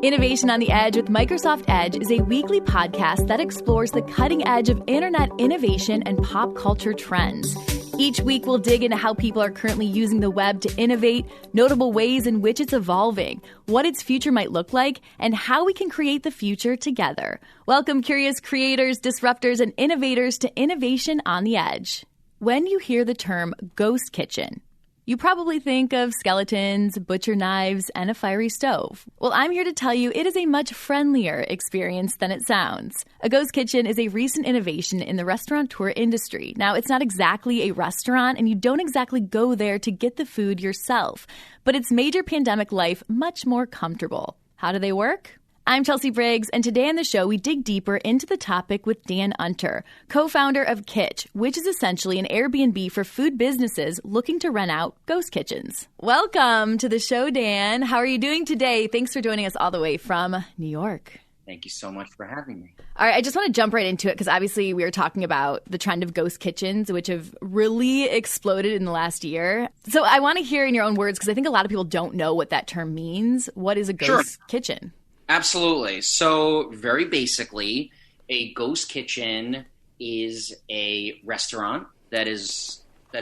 Innovation on the Edge with Microsoft Edge is a weekly podcast that explores the cutting edge of internet innovation and pop culture trends. Each week, we'll dig into how people are currently using the web to innovate, notable ways in which it's evolving, what its future might look like, and how we can create the future together. Welcome, curious creators, disruptors, and innovators to Innovation on the Edge. When you hear the term ghost kitchen, you probably think of skeletons, butcher knives, and a fiery stove. Well, I'm here to tell you it is a much friendlier experience than it sounds. A ghost kitchen is a recent innovation in the restaurateur industry. Now, it's not exactly a restaurant, and you don't exactly go there to get the food yourself, but it's made your pandemic life much more comfortable. How do they work? I'm Chelsea Briggs, and today on the show, we dig deeper into the topic with Dan Unter, co-founder of Kitch, which is essentially an Airbnb for food businesses looking to rent out ghost kitchens. Welcome to the show, Dan. How are you doing today? Thanks for joining us all the way from New York. Thank you so much for having me. All right, I just want to jump right into it because obviously we were talking about the trend of ghost kitchens, which have really exploded in the last year. So I want to hear in your own words, because I think a lot of people don't know what that term means. What is a ghost kitchen? Absolutely. So very basically, a ghost kitchen is a restaurant that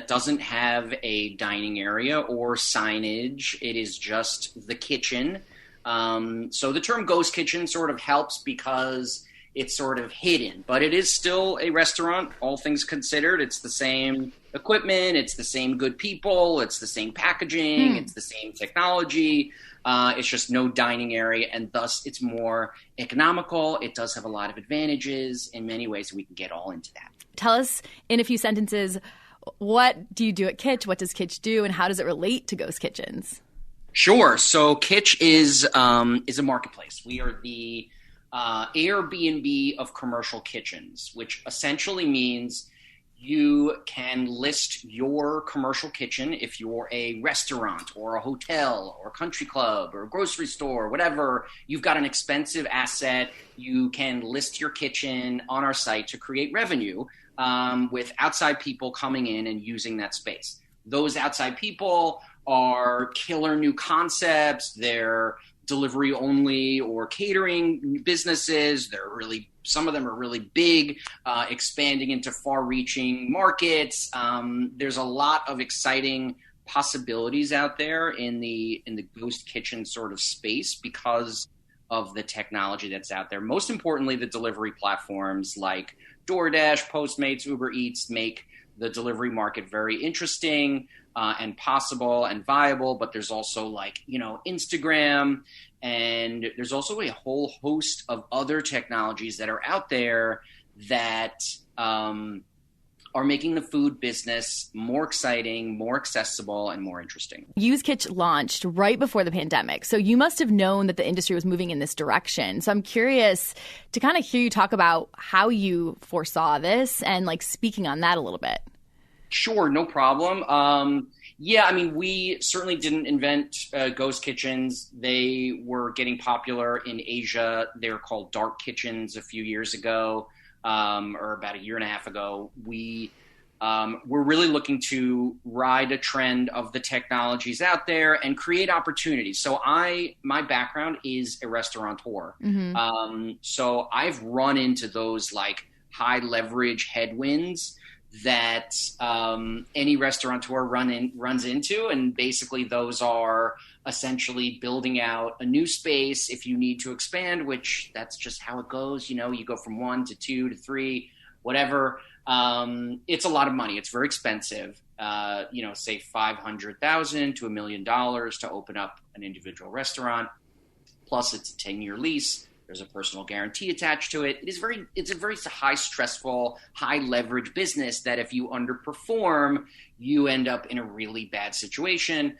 doesn't have a dining area or signage. It is just the kitchen. So the term ghost kitchen sort of helps because it's sort of hidden, but it is still a restaurant, all things considered. It's the same equipment. It's the same good people. It's the same packaging. It's the same technology. It's just no dining area, and thus it's more economical. It does have a lot of advantages in many ways. We can get all into that. Tell us in a few sentences, what do you do at Kitch? What does Kitch do, and how does it relate to ghost kitchens? Sure. So Kitch is a marketplace. We are the Airbnb of commercial kitchens, which essentially means you can list your commercial kitchen if you're a restaurant or a hotel or a country club or a grocery store, whatever. You've got an expensive asset. You can list your kitchen on our site to create revenue with outside people coming in and using that space. Those outside people are killer new concepts. They're delivery only or catering businesses. Some of them are really big, expanding into far-reaching markets. There's a lot of exciting possibilities out there in the ghost kitchen sort of space because of the technology that's out there. Most importantly, the delivery platforms like DoorDash, Postmates, Uber Eats make the delivery market very interesting and possible and viable. But there's also Instagram. And there's also a whole host of other technologies that are out there that are making the food business more exciting, more accessible, and more interesting. Kitch launched right before the pandemic, so you must have known that the industry was moving in this direction. So I'm curious to kind of hear you talk about how you foresaw this and speaking on that a little bit. Sure, no problem. We certainly didn't invent ghost kitchens. They were getting popular in Asia. They were called dark kitchens a few years ago, or about a year and a half ago. We're really looking to ride a trend of the technologies out there and create opportunities. So my background is a restaurateur. Mm-hmm. So I've run into those high leverage headwinds that any restaurateur runs into. And basically those are essentially building out a new space if you need to expand, which that's just how it goes. You go from 1 to 2 to 3, whatever. It's a lot of money. It's very expensive. Say $500,000 to $1 million to open up an individual restaurant. Plus it's a 10-year lease. There's a personal guarantee attached to it. It's a very high stressful, high leverage business that if you underperform, you end up in a really bad situation,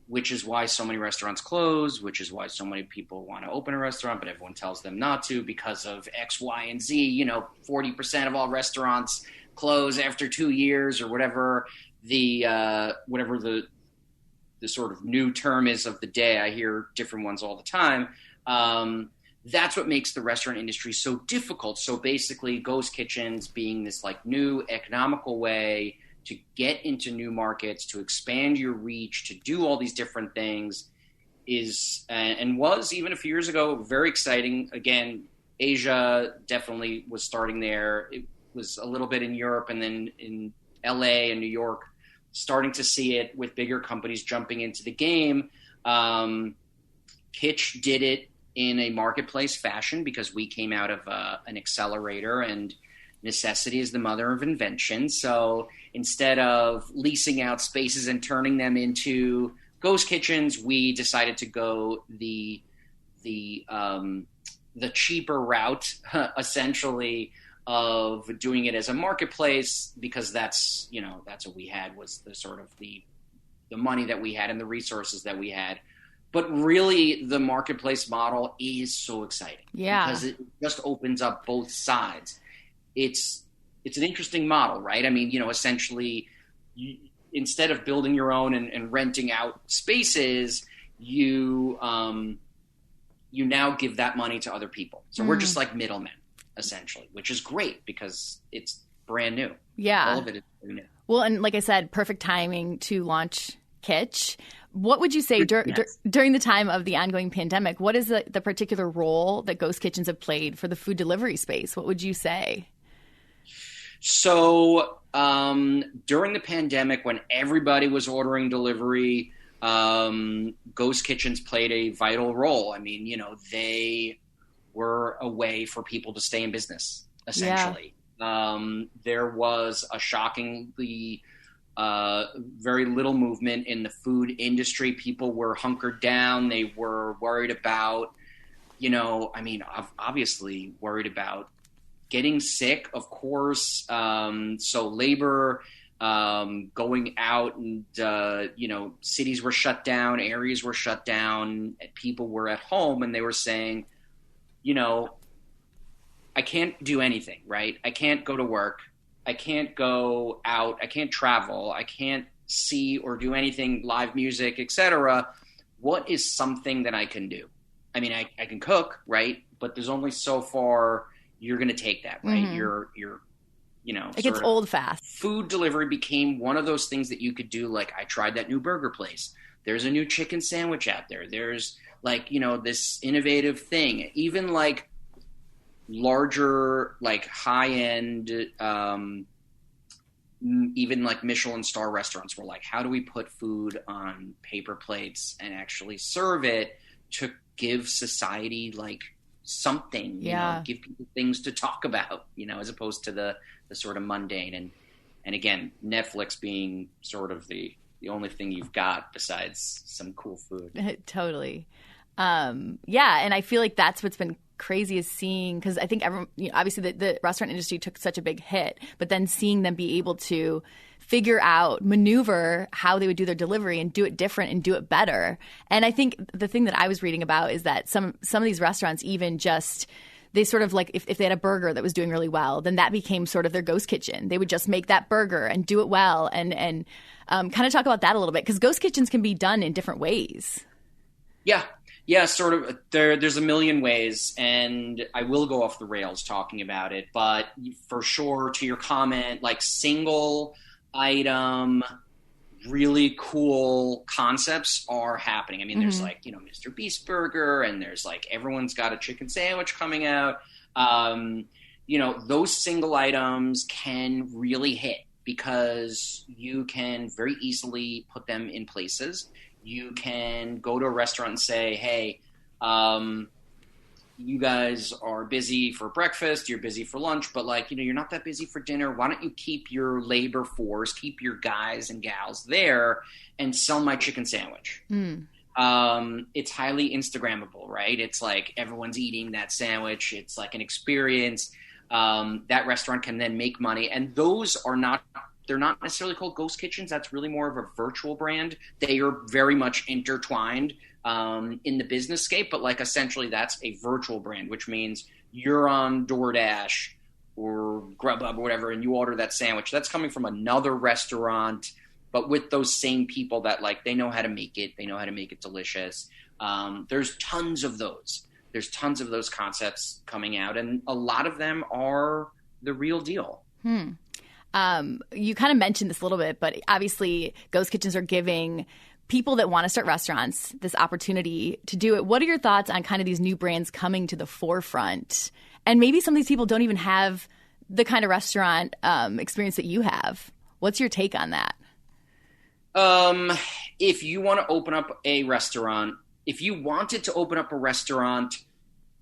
which is why so many restaurants close, which is why so many people want to open a restaurant, but everyone tells them not to because of X, Y, and Z. 40% of all restaurants close after 2 years or whatever the sort of new term is of the day. I hear different ones all the time. That's what makes the restaurant industry so difficult. So basically ghost kitchens being this new economical way to get into new markets, to expand your reach, to do all these different things is and was even a few years ago very exciting. Again, Asia definitely was starting there. It was a little bit in Europe, and then in LA and New York, starting to see it with bigger companies jumping into the game. Kitch did it in a marketplace fashion because we came out of an accelerator, and necessity is the mother of invention. So instead of leasing out spaces and turning them into ghost kitchens, we decided to go the cheaper route, essentially, of doing it as a marketplace, because that's what we had, was the sort of the money that we had and the resources that we had. But really, the marketplace model is so exciting, because it just opens up both sides. It's an interesting model, right? I mean, essentially, instead of building your own and renting out spaces, you now give that money to other people. So we're just like middlemen, essentially, which is great because it's brand new. Yeah. All of it is brand new. Well, and like I said, perfect timing to launch Kitch. What would you say during the time of the ongoing pandemic? What is the particular role that ghost kitchens have played for the food delivery space? What would you say? So during the pandemic, when everybody was ordering delivery, ghost kitchens played a vital role. I mean, they were a way for people to stay in business, essentially. Yeah. There was a shockingly very little movement in the food industry. People were hunkered down. They were worried about, obviously worried about getting sick, of course. So labor, going out, and, cities were shut down, areas were shut down, people were at home, and they were saying, I can't do anything, right? I can't go to work. I can't go out. I can't travel. I can't see or do anything, live music, etc. What is something that I can do? I mean, I can cook, right? But there's only so far you're going to take that, right? Mm-hmm. It gets old fast. Food delivery became one of those things that you could do. Like, I tried that new burger place. There's a new chicken sandwich out there. There's this innovative thing. Even like larger, like high-end, even like Michelin star restaurants were like, how do we put food on paper plates and actually serve it to give society like something, give people things to talk about, as opposed to the sort of mundane. And again, Netflix being sort of the only thing you've got besides some cool food. Totally. Yeah. And I feel like that's what's been crazy, is seeing, because I think everyone, obviously the restaurant industry took such a big hit, but then seeing them be able to figure out, maneuver how they would do their delivery and do it different and do it better. And I think the thing that I was reading about is that some of these restaurants even just, they sort of like, if they had a burger that was doing really well, then that became sort of their ghost kitchen. They would just make that burger and do it well, and kind of talk about that a little bit, because ghost kitchens can be done in different ways. Yeah, sort of. There's a million ways, and I will go off the rails talking about it. But for sure, to your comment, like single item, really cool concepts are happening. I mean, there's like, Mr. Beast Burger, and there's like everyone's got a chicken sandwich coming out. Those single items can really hit because you can very easily put them in places. You can go to a restaurant and say, hey, you guys are busy for breakfast, you're busy for lunch, but you're not that busy for dinner. Why don't you keep your labor force, keep your guys and gals there and sell my chicken sandwich? It's highly Instagrammable, right? It's like everyone's eating that sandwich. It's like an experience. That restaurant can then make money. And those are they're not necessarily called ghost kitchens. That's really more of a virtual brand. They are very much intertwined in the business scape, but essentially that's a virtual brand, which means you're on DoorDash or Grubhub or whatever, and you order that sandwich. That's coming from another restaurant, but with those same people that they know how to make it. They know how to make it delicious. There's tons of those. There's tons of those concepts coming out, and a lot of them are the real deal. You kind of mentioned this a little bit, but obviously ghost kitchens are giving people that want to start restaurants this opportunity to do it. What are your thoughts on kind of these new brands coming to the forefront? And maybe some of these people don't even have the kind of restaurant experience that you have. What's your take on that? If you want to open up a restaurant, if you wanted to open up a restaurant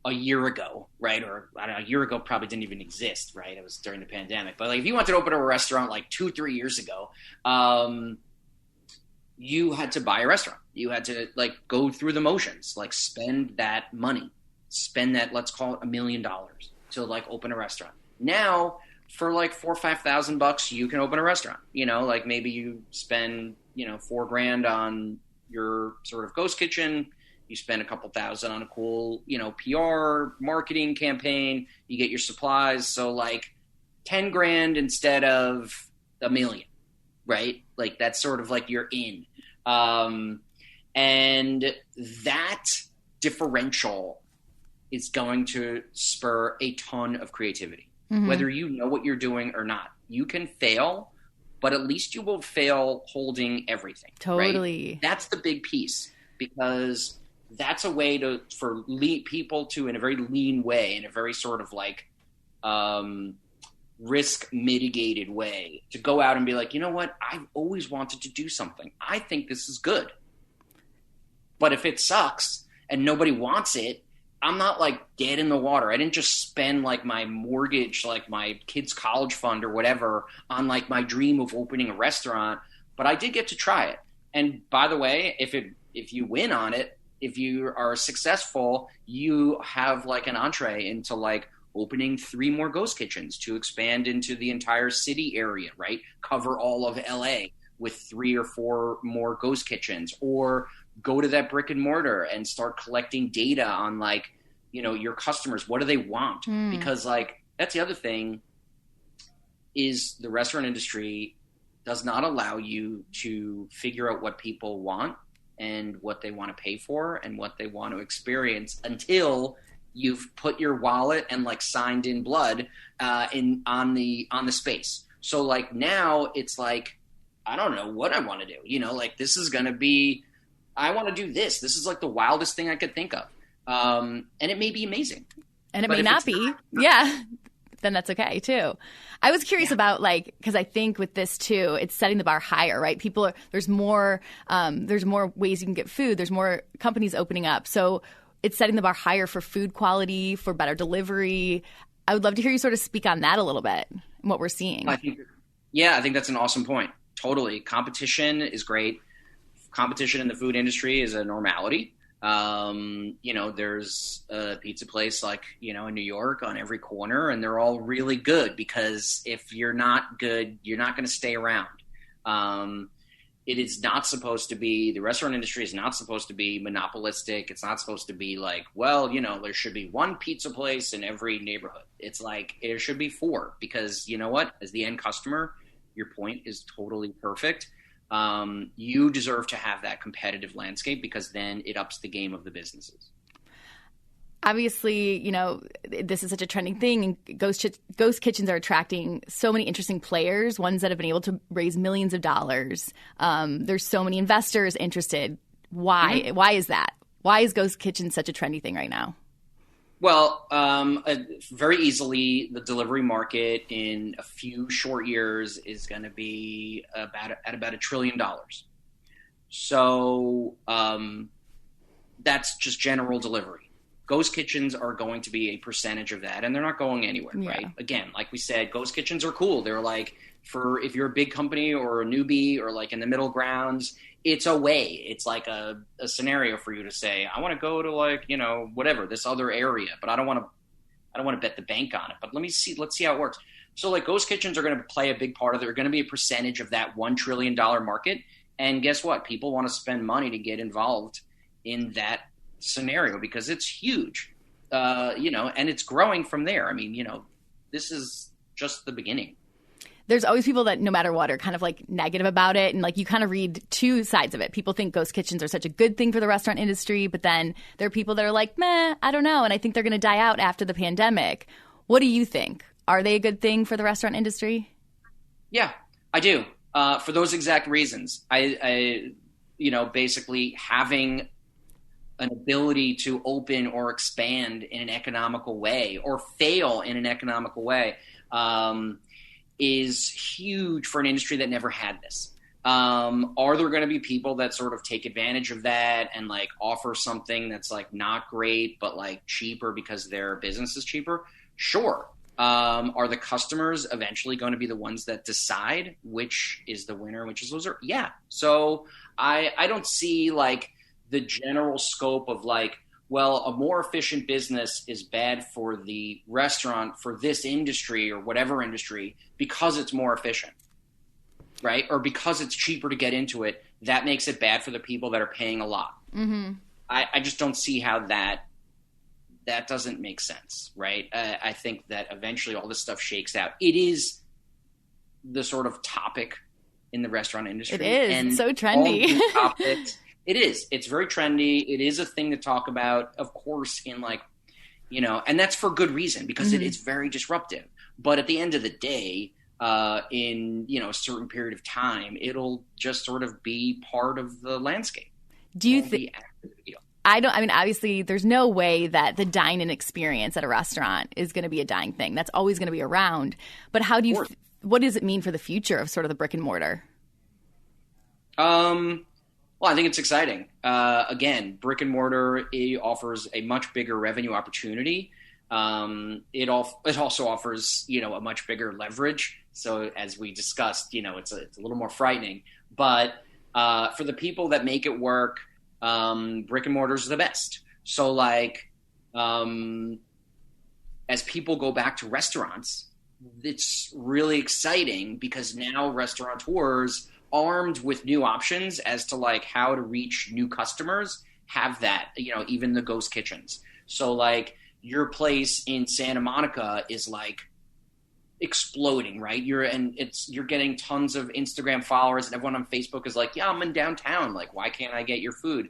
a year ago, right? Or I don't know, a year ago probably didn't even exist, right? It was during the pandemic. But like if you wanted to open up a restaurant like 2-3 years ago, you had to buy a restaurant. You had to like go through the motions, like spend that money, spend that, let's call it $1 million to like open a restaurant. Now for like $4,000 or $5,000, you can open a restaurant. You know, like maybe you spend, $4,000 on your sort of ghost kitchen. You spend a couple thousand on a cool, PR marketing campaign. You get your supplies. So like $10,000 instead of $1 million, right? Like that's sort of like you're in. And that differential is going to spur a ton of creativity, whether you know what you're doing or not. You can fail, but at least you will fail holding everything. Totally. Right? That's the big piece, because that's a way for people to, in a very lean way, in a very sort of like risk mitigated way, to go out and be like, you know what? I've always wanted to do something. I think this is good. But if it sucks and nobody wants it, I'm not like dead in the water. I didn't just spend like my mortgage, like my kid's college fund or whatever on like my dream of opening a restaurant, but I did get to try it. And by the way, if you win on it, if you are successful, you have like an entree into like opening 3 more ghost kitchens to expand into the entire city area, right? Cover all of LA with 3 or 4 more ghost kitchens, or go to that brick and mortar and start collecting data on like, your customers. What do they want? Because like, that's the other thing, is the restaurant industry does not allow you to figure out what people want and what they want to pay for and what they want to experience until you've put your wallet and like signed in blood on the space. So like now it's like, I don't know what I want to do. Like this is going to be, I want to do this. This is like the wildest thing I could think of. And it may be amazing. And it may not be. Yeah. Then that's okay too. I was curious about like, because I think with this too, it's setting the bar higher, right? There's more ways you can get food. There's more companies opening up. So it's setting the bar higher for food quality, for better delivery. I would love to hear you sort of speak on that a little bit and what we're seeing. I think that's an awesome point. Totally. Competition is great. Competition in the food industry is a normality. There's a pizza place like, in New York on every corner, and they're all really good, because if you're not good, you're not going to stay around. It is not supposed to be, the restaurant industry is not supposed to be monopolistic. It's not supposed to be like, there should be 1 pizza place in every neighborhood. It's like, there should be 4, because you know what? As the end customer, your point is totally perfect. You deserve to have that competitive landscape, because then it ups the game of the businesses. Obviously, this is such a trending thing, and ghost kitchens are attracting so many interesting players, ones that have been able to raise millions of dollars. There's so many investors interested. Why? Mm-hmm. Why is that? Why is ghost kitchen such a trendy thing right now? Well, very easily, the delivery market in a few short years is going to be about $1 trillion. So that's just general delivery. Ghost kitchens are going to be a percentage of that, and they're not going anywhere, right? Again, like we said, ghost kitchens are cool. They're like, if you're a big company or a newbie or like in the middle grounds, it's a way. It's like a scenario for you to say, I want to go to like, whatever, this other area, but I don't want to bet the bank on it, but let's see how it works. So like ghost kitchens are going to play a big part of it. They're going to be a percentage of that $1 trillion market. And guess what? People want to spend money to get involved in that scenario, because it's huge, and it's growing from there. I mean, this is just the beginning. There's always people that no matter what are kind of like negative about it. And like you kind of read 2 sides of it. People think ghost kitchens are such a good thing for the restaurant industry, but then there are people that are like, meh, I don't know. And I think they're going to die out after the pandemic. What do you think? Are they a good thing for the restaurant industry? Yeah, I do. For those exact reasons. basically having an ability to open or expand in an economical way or fail in an economical way is huge for an industry that never had this. Are there going to be people that sort of take advantage of that and like offer something that's like not great, but like cheaper because their business is cheaper? Sure. Are the customers eventually going to be the ones that decide which is the winner, which is loser? Yeah. So I don't see like the general scope of like, well, a more efficient business is bad for the restaurant for this industry or whatever industry because it's more efficient. Right? Or because it's cheaper to get into it, that makes it bad for the people that are paying a lot. Mm-hmm. I just don't see how that doesn't make sense, right? I think that eventually all this stuff shakes out. It is the sort of topic in the restaurant industry. It is. And it's so trendy. Topics, it is. It's very trendy. It is a thing to talk about, of course, in like, and that's for good reason because it is very disruptive. But at the end of the day, in a certain period of time, it'll just sort of be part of the landscape. Do you think? Obviously, there's no way that the dine-in experience at a restaurant is going to be a dying thing. That's always going to be around. But how do you? What does it mean for the future of sort of the brick and mortar? Well, I think it's exciting. Again, brick and mortar offers a much bigger revenue opportunity. It also offers, a much bigger leverage. So as we discussed, it's a little more frightening. But for the people that make it work, brick and mortar is the best. So like, as people go back to restaurants, it's really exciting because now restaurateurs armed with new options as to like how to reach new customers have that, even the ghost kitchens. So like your place in Santa Monica is like exploding, right? You're getting tons of Instagram followers and everyone on Facebook is like, yeah, I'm in downtown. Like, why can't I get your food?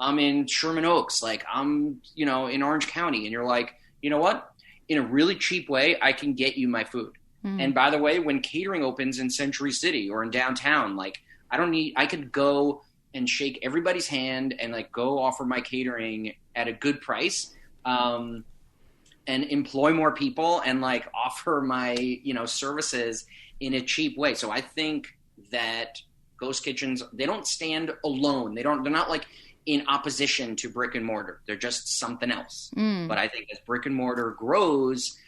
I'm in Sherman Oaks. Like I'm, in Orange County. And you're like, you know what? In a really cheap way, I can get you my food. And by the way, when catering opens in Century City or in downtown, like I could go and shake everybody's hand and like go offer my catering at a good price. And employ more people and like offer my, services in a cheap way. So I think that ghost kitchens, they don't stand alone. They're not like in opposition to brick and mortar. They're just something else. But I think as brick and mortar grows,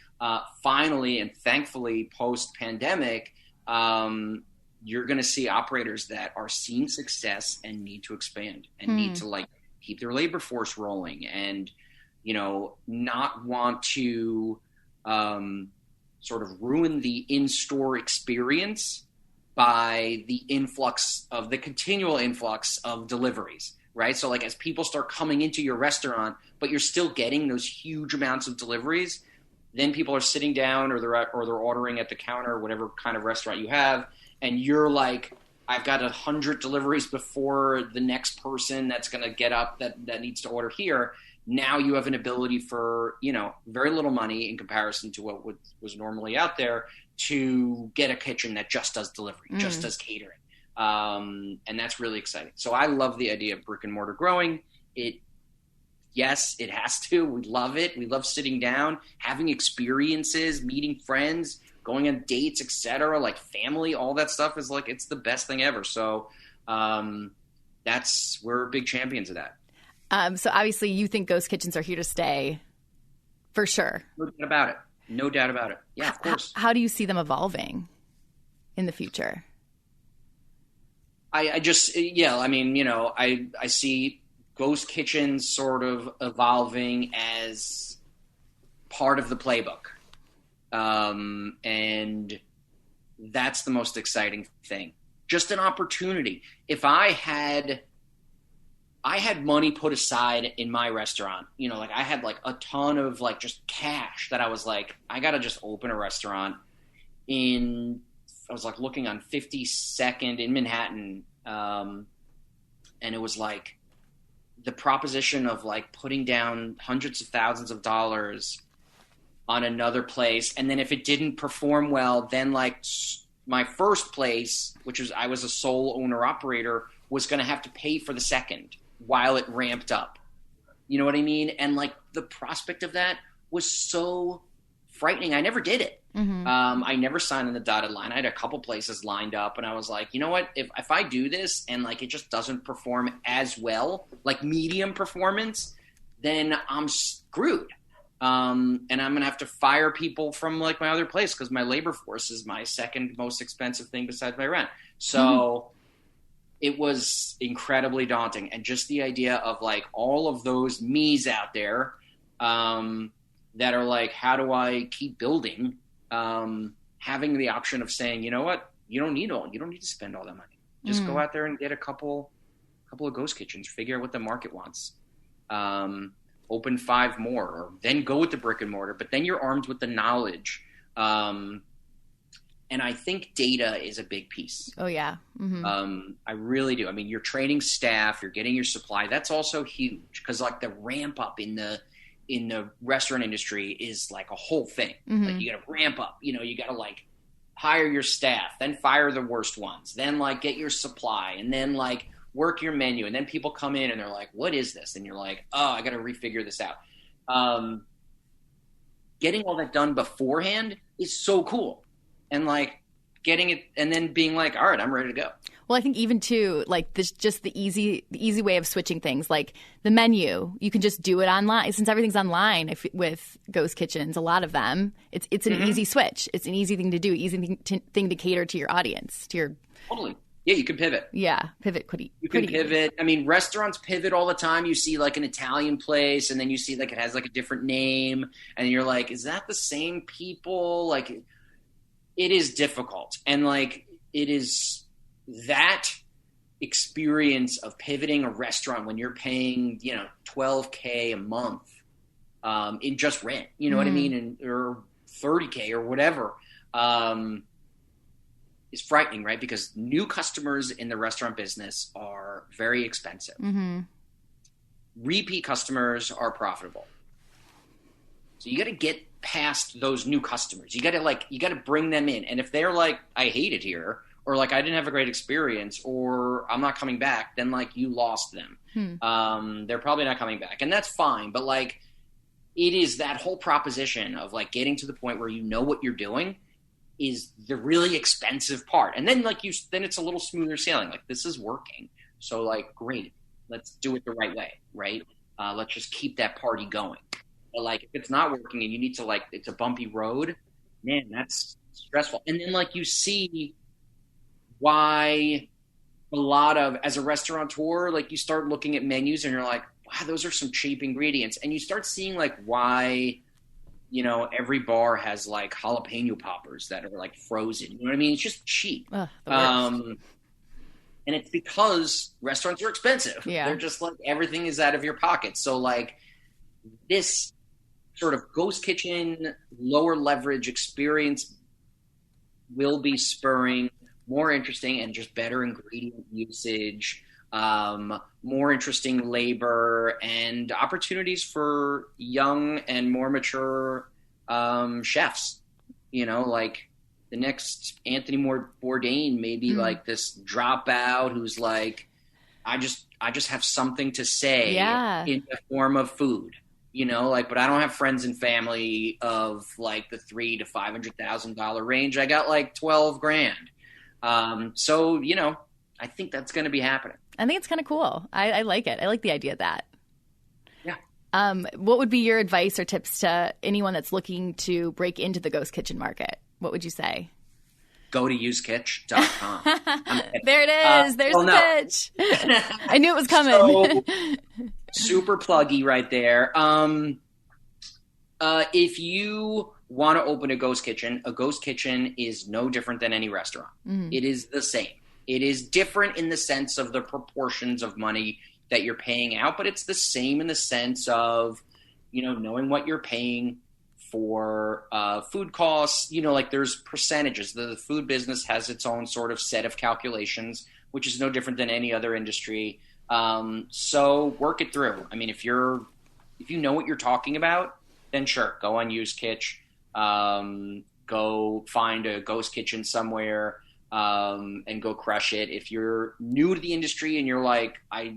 finally and thankfully post-pandemic, you're going to see operators that are seeing success and need to expand and need to like keep their labor force rolling and, not want to sort of ruin the in-store experience by the continual influx of deliveries, right? So like as people start coming into your restaurant, but you're still getting those huge amounts of deliveries, then people are sitting down or they're ordering at the counter, whatever kind of restaurant you have, and you're like, I've got 100 deliveries before the next person that's going to get up that needs to order here. Now you have an ability for, very little money in comparison to what was normally out there to get a kitchen that just does delivery, just does catering. And that's really exciting. So I love the idea of brick and mortar growing. Yes, it has to. We love it. We love sitting down, having experiences, meeting friends, going on dates, etc. Like family, all that stuff is like, it's the best thing ever. So we're big champions of that. So obviously you think ghost kitchens are here to stay for sure. No doubt about it. Yeah, of course. How do you see them evolving in the future? I see ghost kitchens sort of evolving as part of the playbook. And that's the most exciting thing. Just an opportunity. If I had money put aside in my restaurant, like I had like a ton of like just cash that I was like, I got to just open a restaurant I was like looking on 52nd in Manhattan. And it was like the proposition of like putting down hundreds of thousands of dollars on another place. And then if it didn't perform well, then like my first place, which was, I was a sole owner operator, was going to have to pay for the second while it ramped up. You know what I mean? And like the prospect of that was so frightening. I never did it. I never signed on the dotted line. I had a couple places lined up, and I was like, you know what? If I do this and like it just doesn't perform as well, like medium performance, then I'm screwed. And I'm going to have to fire people from like my other place because my labor force is my second most expensive thing besides my rent. So it was incredibly daunting. And just the idea of like all of those me's out there that are like, how do I keep building? Having the option of saying, you know what, you don't need to spend all that money. Just go out there and get a couple of ghost kitchens, figure out what the market wants. Open 5 more, or then go with the brick and mortar, but then you're armed with the knowledge. And I think data is a big piece. Oh yeah. I really do. I mean, you're training staff, you're getting your supply. That's also huge because like the ramp up in the restaurant industry is like a whole thing. Like you got to ramp up, you got to like hire your staff, then fire the worst ones, then like get your supply, and then like work your menu. And then people come in and they're like, what is this? And you're like, oh, I got to refigure this out. Getting all that done beforehand is so cool. And like getting it and then being like, all right, I'm ready to go. Well, I think even too, like this, just the easy way of switching things, like the menu, you can just do it online. Since everything's online with ghost kitchens, a lot of them, it's an easy switch. It's an easy thing to do, easy thing to cater to your audience, to your. Totally. Yeah, you can pivot. Yeah, pivot. You can pivot. I mean, restaurants pivot all the time. You see like an Italian place, and then you see like it has like a different name, and you're like, is that the same people? Like, it is difficult, and like it is that experience of pivoting a restaurant when you're paying, $12K a month in just rent. You know what I mean, or $30K or whatever. Is frightening, right? Because new customers in the restaurant business are very expensive. Repeat customers are profitable. So you got to get past those new customers. You got to bring them in. And if they're like, I hate it here, or like, I didn't have a great experience, or I'm not coming back, then like you lost them. They're probably not coming back, and that's fine. But like, it is that whole proposition of like getting to the point where you know what you're doing is the really expensive part. And then like then it's a little smoother sailing. Like, this is working. So like, great, let's do it the right way. Right. Let's just keep that party going. But like, if it's not working and you need to like, it's a bumpy road, man, that's stressful. And then like, you see why a lot of, as a restaurateur, like you start looking at menus and you're like, wow, those are some cheap ingredients. And you start seeing like why, every bar has like jalapeno poppers that are like frozen. You know what I mean? It's just cheap. And it's because restaurants are expensive. Yeah. They're just like, everything is out of your pocket. So like this sort of ghost kitchen, lower leverage experience will be spurring more interesting and just better ingredient usage, more interesting labor, and opportunities for young and more mature chefs. Like the next Anthony Bourdain may be like this dropout who's like, I just have something to say in the form of food. But I don't have friends and family of like the $300,000 to $500,000 range. I got like 12 grand. So, I think that's going to be happening. I think it's kind of cool. I like it. I like the idea of that. Yeah. What would be your advice or tips to anyone that's looking to break into the ghost kitchen market? What would you say? Go to usekitch.com. There it is. There's the pitch. I knew it was coming. So, super pluggy right there. If you want to open a ghost kitchen is no different than any restaurant. It is the same. It is different in the sense of the proportions of money that you're paying out, but it's the same in the sense of, knowing what you're paying for food costs. Like there's percentages. The food business has its own sort of set of calculations, which is no different than any other industry. So work it through. I mean, if you know what you're talking about, then sure, go on Use Kitch. Go find a ghost kitchen somewhere. and go crush it. If you're new to the industry and you're like, I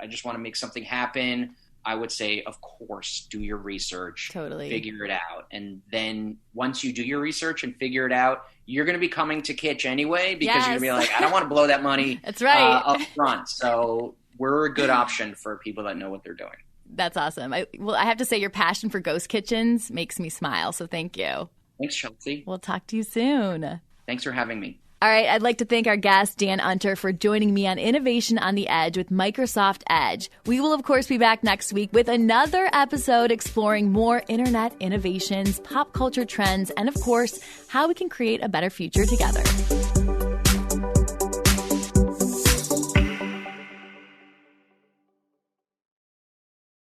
just want to make something happen, I would say, of course, do your research, Totally. Figure it out. And then once you do your research and figure it out, you're going to be coming to Kitch anyway, because you're going to be like, I don't want to blow that money That's right. Up front. So we're a good option for people that know what they're doing. That's awesome. I have to say your passion for ghost kitchens makes me smile. So thank you. Thanks, Chelsea. We'll talk to you soon. Thanks for having me. All right, I'd like to thank our guest, Dan Unter, for joining me on Innovation on the Edge with Microsoft Edge. We will, of course, be back next week with another episode exploring more internet innovations, pop culture trends, and, of course, how we can create a better future together.